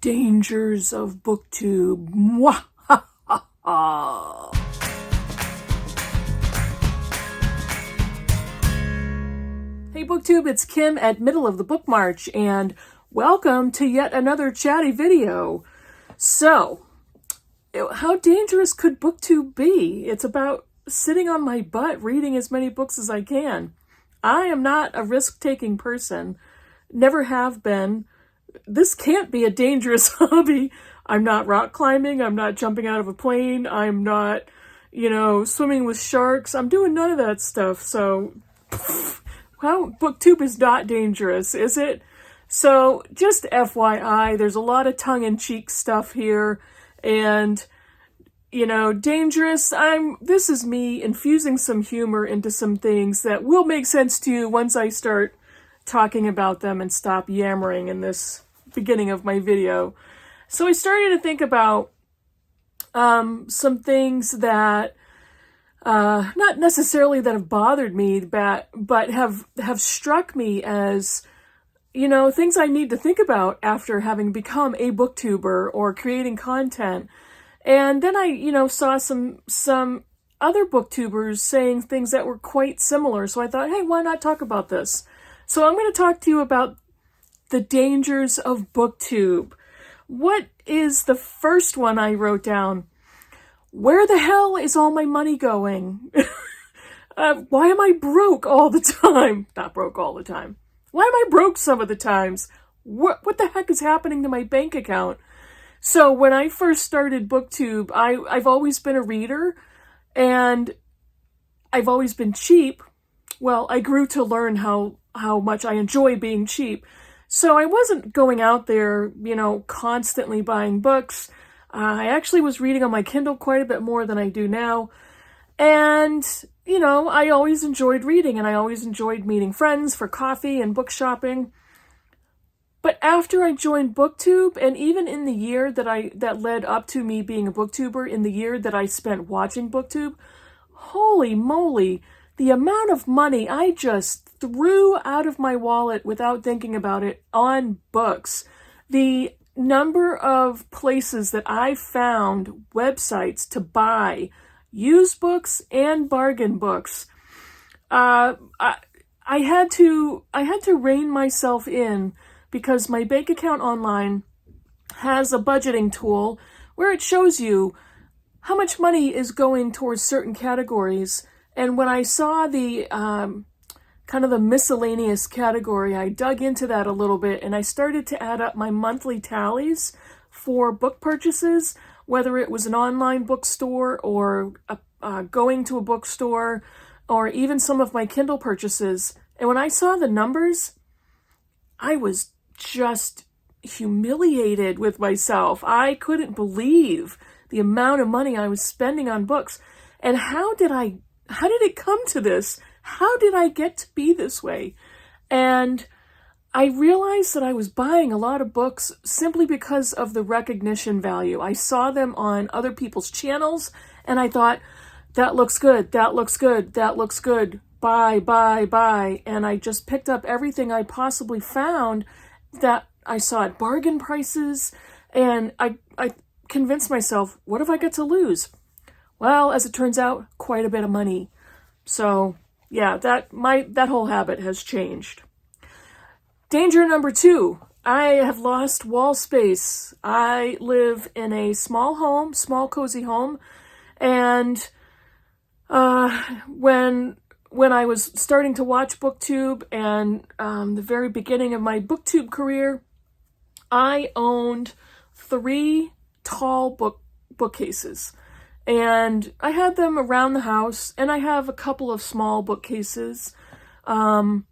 Dangers of Booktube. Mwahaha. Hey Booktube, it's Kim at Middle of the Bookmarch, and welcome to yet another chatty video. So, how dangerous could Booktube be? It's about sitting on my butt reading as many books as I can. I am not a risk-taking person, never have been. This can't be a dangerous hobby. I'm not rock climbing, I'm not jumping out of a plane, I'm not, swimming with sharks. I'm doing none of that stuff, so, well, Booktube is not dangerous, is it? So, just FYI, there's a lot of tongue-in-cheek stuff here, and, dangerous, this is me infusing some humor into some things that will make sense to you once I start talking about them and stop yammering in this beginning of my video. So I started to think about some things that not necessarily that have bothered me, but have struck me as things I need to think about after having become a booktuber or creating content. And then I saw some other booktubers saying things that were quite similar, so I thought, hey, why not talk about this? So I'm going to talk to you about the dangers of Booktube. What is the first one I wrote down? Where the hell is all my money going? Why am I broke all the time? Not broke all the time. Why am I broke some of the times? What the heck is happening to my bank account? So when I first started Booktube, I've always been a reader, and I've always been cheap. Well, I grew to learn how much I enjoy being cheap. So I wasn't going out there, constantly buying books. I actually was reading on my Kindle quite a bit more than I do now. And, I always enjoyed reading, and I always enjoyed meeting friends for coffee and book shopping. But after I joined Booktube, and even in the year that led up to me being a booktuber, in the year that I spent watching Booktube, holy moly, the amount of money I just threw out of my wallet without thinking about it on books. The number of places that I found websites to buy used books and bargain books. I had to rein myself in because my bank account online has a budgeting tool where it shows you how much money is going towards certain categories. And when I saw the kind of the miscellaneous category, I dug into that a little bit, and I started to add up my monthly tallies for book purchases, whether it was an online bookstore or going to a bookstore, or even some of my Kindle purchases. And when I saw the numbers, I was just humiliated with myself. I couldn't believe the amount of money I was spending on books. And how did it come to this? How did I get to be this way? And I realized that I was buying a lot of books simply because of the recognition value. I saw them on other people's channels, and I thought, that looks good, that looks good, that looks good, buy, buy, buy. And I just picked up everything I possibly found that I saw at bargain prices, and I convinced myself, what have I got to lose? Well, as it turns out, quite a bit of money. So, yeah, that whole habit has changed. Danger number 2, I have lost wall space. I live in a small home, small cozy home, and when I was starting to watch Booktube and the very beginning of my Booktube career, I owned 3 tall bookcases. And I had them around the house, and I have a couple of small bookcases. I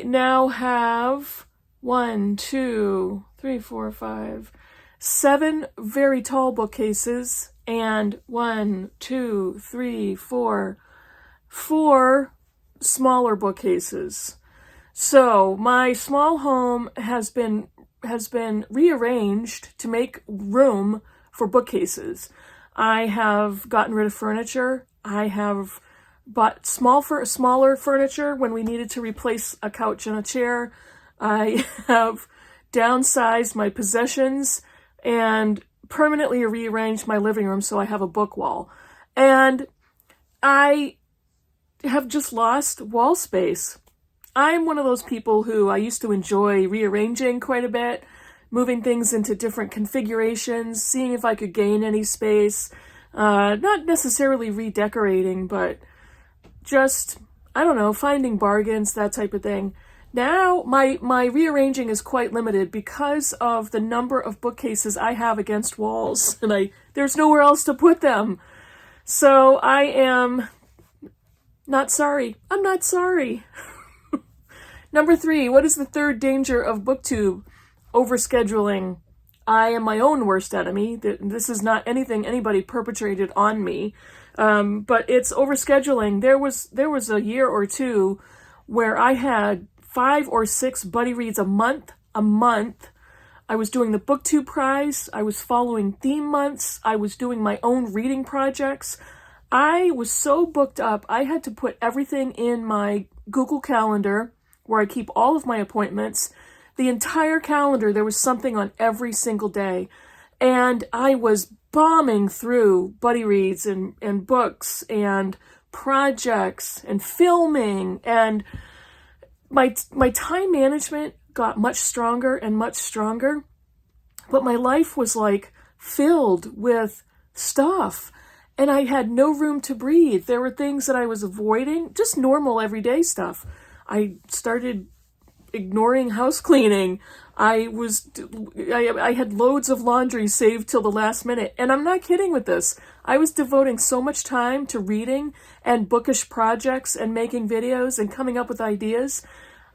now have 7 very tall bookcases, and 4 smaller bookcases. So my small home has been rearranged to make room for bookcases. I have gotten rid of furniture. I have bought smaller furniture when we needed to replace a couch and a chair. I have downsized my possessions and permanently rearranged my living room so I have a book wall. And I have just lost wall space. I'm one of those people who I used to enjoy rearranging quite a bit, moving things into different configurations, seeing if I could gain any space, not necessarily redecorating, but just, I don't know, finding bargains, that type of thing. Now, my rearranging is quite limited because of the number of bookcases I have against walls, and there's nowhere else to put them. So I am not sorry. I'm not sorry. Number 3, what is the third danger of BookTube? Overscheduling. I am my own worst enemy. This is not anything anybody perpetrated on me, but it's overscheduling. There was a year or two where I had 5 or 6 buddy reads a month. I was doing the BookTube prize. I was following theme months. I was doing my own reading projects. I was so booked up, I had to put everything in my Google Calendar, where I keep all of my appointments. The entire calendar, there was something on every single day. And I was bombing through buddy reads and books and projects and filming. And my time management got much stronger and much stronger. But my life was like filled with stuff. And I had no room to breathe. There were things that I was avoiding, just normal everyday stuff. I started ignoring house cleaning. I had loads of laundry saved till the last minute. And I'm not kidding with this. I was devoting so much time to reading and bookish projects and making videos and coming up with ideas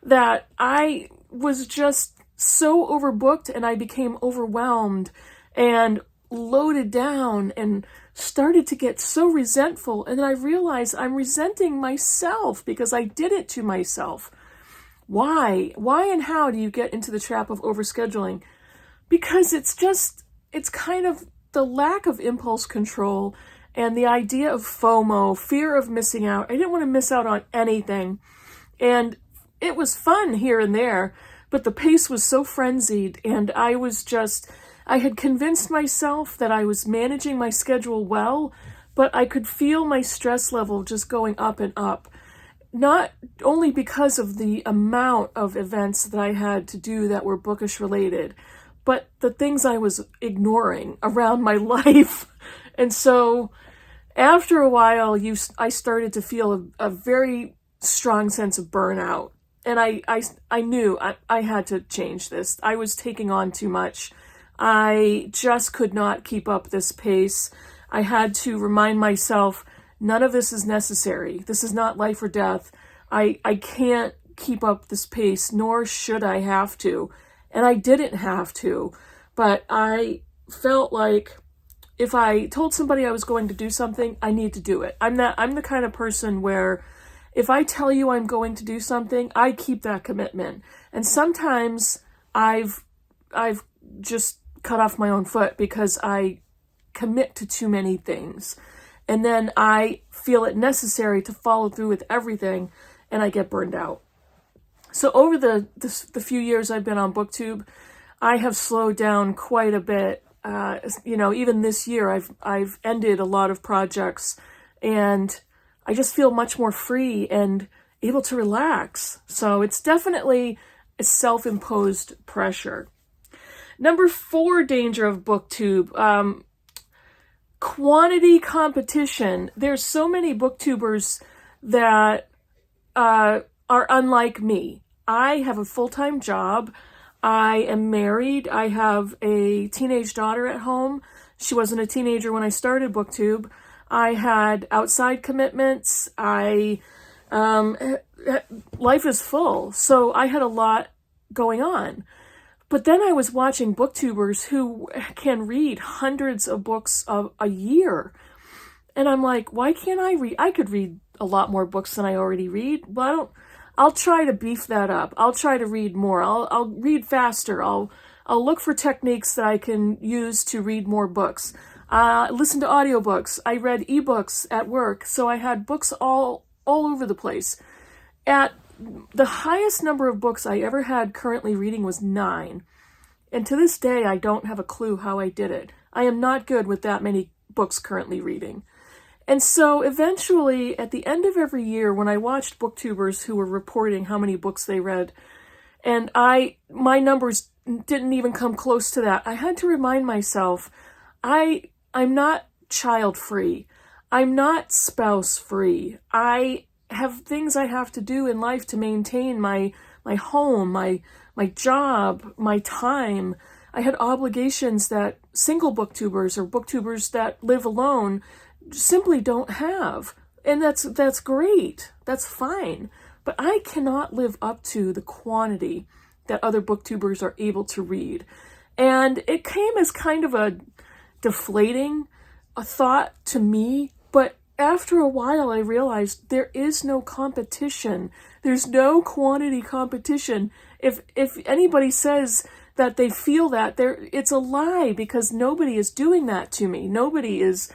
that I was just so overbooked, and I became overwhelmed and loaded down and started to get so resentful. And then I realized I'm resenting myself because I did it to myself. Why and how do you get into the trap of overscheduling? Because it's kind of the lack of impulse control and the idea of FOMO, fear of missing out. I didn't want to miss out on anything. And it was fun here and there, but the pace was so frenzied, and I had convinced myself that I was managing my schedule well, but I could feel my stress level just going up and up. Not only because of the amount of events that I had to do that were bookish related, but the things I was ignoring around my life. And so after a while, I started to feel a very strong sense of burnout. And I knew I had to change this. I was taking on too much. I just could not keep up this pace. I had to remind myself, none of this is necessary. This is not life or death. I can't keep up this pace, nor should I have to. And I didn't have to. But I felt like if I told somebody I was going to do something, I need to do it. I'm the kind of person where if I tell you I'm going to do something, I keep that commitment. And sometimes I've just cut off my own foot because I commit to too many things. And then I feel it necessary to follow through with everything, and I get burned out. So over the few years I've been on BookTube, I have slowed down quite a bit. Even this year I've ended a lot of projects, and I just feel much more free and able to relax. So it's definitely a self-imposed pressure. Number 4 danger of BookTube, quantity competition. There's so many booktubers that are unlike me. I have a full-time job. I am married. I have a teenage daughter at home. She wasn't a teenager when I started BookTube. I had outside commitments. Life is full, so I had a lot going on. But then I was watching booktubers who can read hundreds of books a year. And I'm like, why can't I read? I could read a lot more books than I already read. But I'll try to beef that up. I'll try to read more. I'll read faster. I'll look for techniques that I can use to read more books. Listen to audiobooks. I read ebooks at work. So I had books all over the place. At the highest number of books I ever had currently reading was 9. And to this day, I don't have a clue how I did it. I am not good with that many books currently reading. And so eventually, at the end of every year, when I watched booktubers who were reporting how many books they read, and my numbers didn't even come close to that, I had to remind myself, I'm not child-free. I'm not spouse-free. I have things I have to do in life to maintain my home, my job, my time. I had obligations that single booktubers or booktubers that live alone simply don't have. And that's great. That's fine. But I cannot live up to the quantity that other booktubers are able to read. And it came as kind of a deflating thought to me, but after a while I realized there is no competition. There's no quantity competition. If anybody says that they feel that, it's a lie, because nobody is doing that to me. Nobody is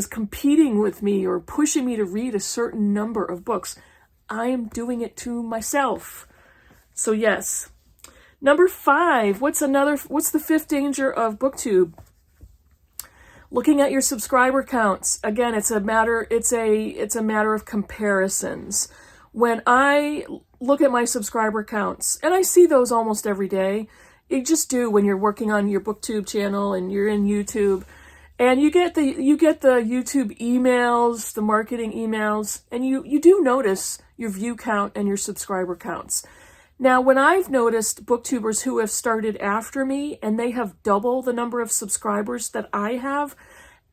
competing with me or pushing me to read a certain number of books. I am doing it to myself. So yes. Number 5, what's the fifth danger of BookTube? Looking at your subscriber counts. Again, it's a matter of comparisons. When I look at my subscriber counts, and I see those almost every day, you just do when you're working on your BookTube channel and you're in YouTube, and you get the YouTube emails, the marketing emails, and you do notice your view count and your subscriber counts. Now, when I've noticed booktubers who have started after me and they have double the number of subscribers that I have,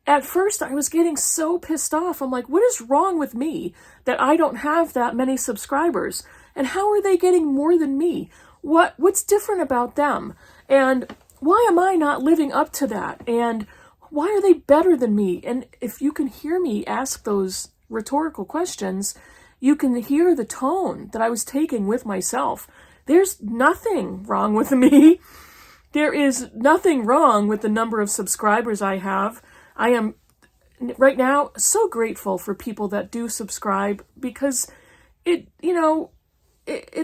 at first I was getting so pissed off. I'm like, what is wrong with me that I don't have that many subscribers? And how are they getting more than me? What's different about them? And why am I not living up to that? And why are they better than me? And if you can hear me ask those rhetorical questions, you can hear the tone that I was taking with myself. There's nothing wrong with me. There is nothing wrong with the number of subscribers I have. I am right now so grateful for people that do subscribe, because it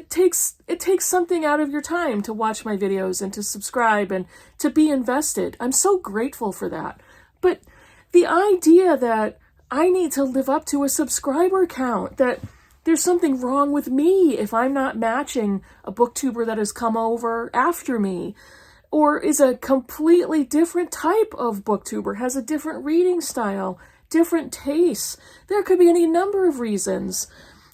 takes something out of your time to watch my videos and to subscribe and to be invested. I'm so grateful for that. But the idea that I need to live up to a subscriber count, that there's something wrong with me if I'm not matching a booktuber that has come over after me, or is a completely different type of booktuber, has a different reading style, different tastes. There could be any number of reasons.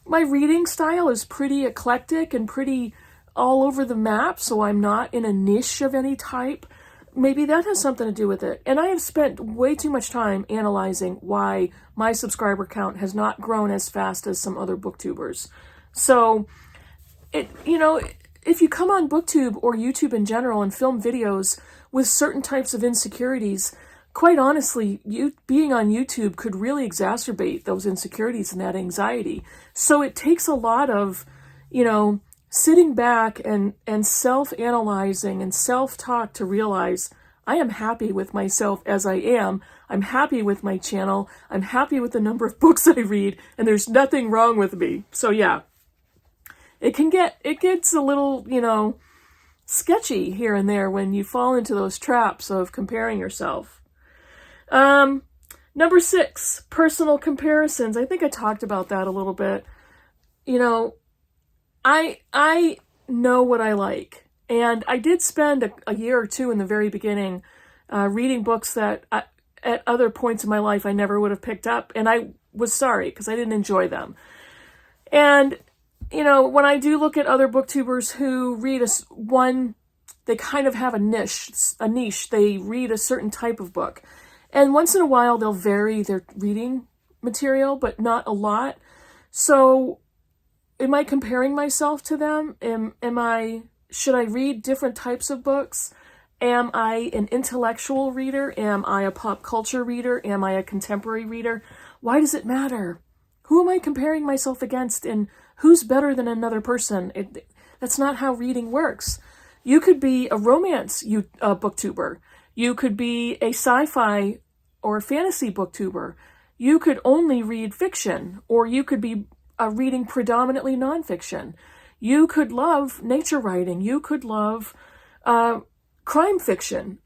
My reading style is pretty eclectic and pretty all over the map, so I'm not in a niche of any type. Maybe that has something to do with it. And I have spent way too much time analyzing why my subscriber count has not grown as fast as some other booktubers. So, if you come on BookTube or YouTube in general and film videos with certain types of insecurities, quite honestly, being on YouTube could really exacerbate those insecurities and that anxiety. So it takes a lot of, sitting back and self-analyzing and self-talk to realize I am happy with myself as I am. I'm happy with my channel. I'm happy with the number of books I read, and there's nothing wrong with me. So yeah, it gets a little, sketchy here and there when you fall into those traps of comparing yourself. Number 6, personal comparisons. I think I talked about that a little bit. I know what I like, and I did spend a year or two in the very beginning reading books that at other points in my life I never would have picked up, and I was sorry because I didn't enjoy them. And when I do look at other booktubers who read they kind of have a niche. They read a certain type of book, and once in a while they'll vary their reading material, but not a lot. So am I comparing myself to them? Should I read different types of books? Am I an intellectual reader? Am I a pop culture reader? Am I a contemporary reader? Why does it matter? Who am I comparing myself against, and who's better than another person? That's not how reading works. You could be a romance booktuber. You could be a sci-fi or fantasy booktuber. You could only read fiction, or you could be reading predominantly nonfiction. You could love nature writing. You could love crime fiction.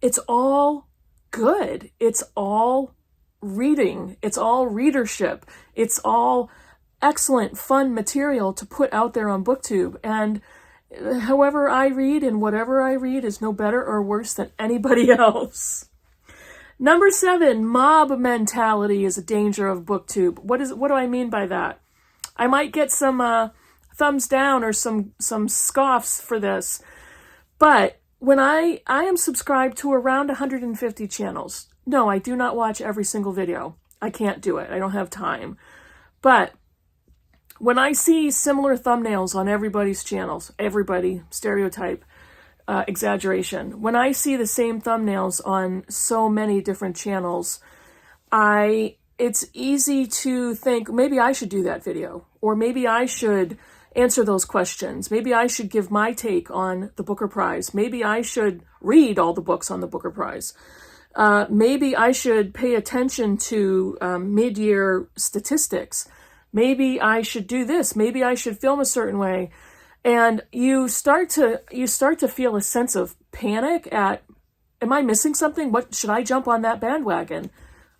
It's all good. It's all reading. It's all readership. It's all excellent, fun material to put out there on BookTube. And however I read and whatever I read is no better or worse than anybody else. Number 7, mob mentality is a danger of BookTube. What do I mean by that? I might get some thumbs down or some scoffs for this, but when I am subscribed to around 150 channels. No, I do not watch every single video. I can't do it. I don't have time. But when I see similar thumbnails on everybody's channels, everybody, stereotype, exaggeration. When I see the same thumbnails on so many different channels, it's easy to think, maybe I should do that video, or maybe I should answer those questions. Maybe I should give my take on the Booker Prize. Maybe I should read all the books on the Booker Prize. Maybe I should pay attention to mid-year statistics. Maybe I should do this. Maybe I should film a certain way. And you start to feel a sense of panic at, am I missing something? What should I jump on that bandwagon?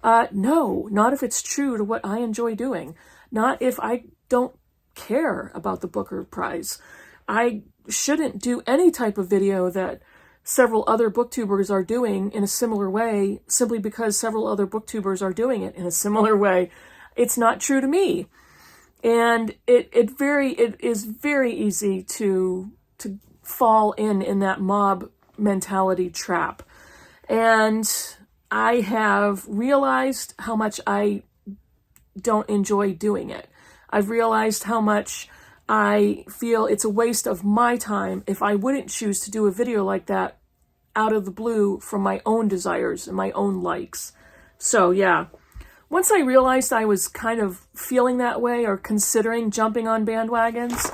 No, not if it's true to what I enjoy doing. Not if I don't care about the Booker Prize. I shouldn't do any type of video that several other booktubers are doing in a similar way simply because several other booktubers are doing it in a similar way. It's not true to me. And it is very easy to fall in that mob mentality trap. And I have realized how much I don't enjoy doing it. I've realized how much I feel it's a waste of my time if I wouldn't choose to do a video like that out of the blue from my own desires and my own likes. So yeah. Once I realized I was kind of feeling that way or considering jumping on bandwagons,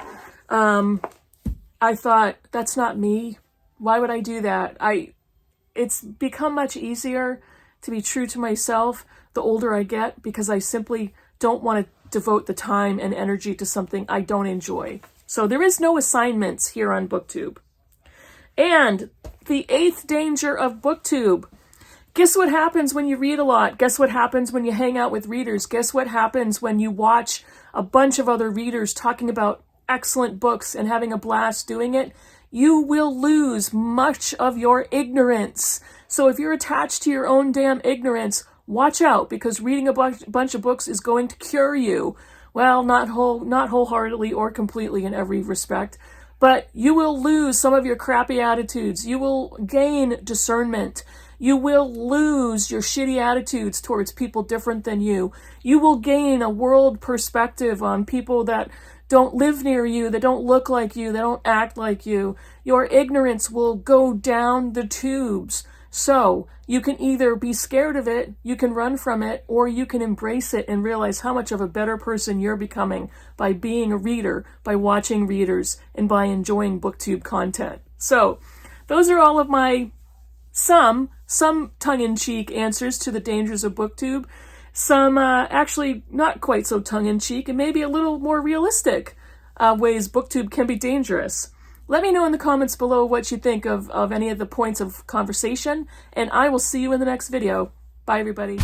I thought, that's not me. Why would I do that? It's become much easier to be true to myself the older I get because I simply don't want to devote the time and energy to something I don't enjoy. So there is no assignments here on BookTube. And the 8th danger of BookTube. Guess what happens when you read a lot? Guess what happens when you hang out with readers? Guess what happens when you watch a bunch of other readers talking about excellent books and having a blast doing it? You will lose much of your ignorance. So if you're attached to your own damn ignorance, watch out, because reading a bunch of books is going to cure you. Well, not wholeheartedly or completely in every respect, but you will lose some of your crappy attitudes. You will gain discernment. You will lose your shitty attitudes towards people different than you. You will gain a world perspective on people that don't live near you, that don't look like you, that don't act like you. Your ignorance will go down the tubes. So you can either be scared of it, you can run from it, or you can embrace it and realize how much of a better person you're becoming by being a reader, by watching readers, and by enjoying BookTube content. So those are all of my some tongue-in-cheek answers to the dangers of BookTube. Some actually not quite so tongue-in-cheek and maybe a little more realistic ways BookTube can be dangerous. Let me know in the comments below what you think of any of the points of conversation, and I will see you in the next video. Bye, everybody.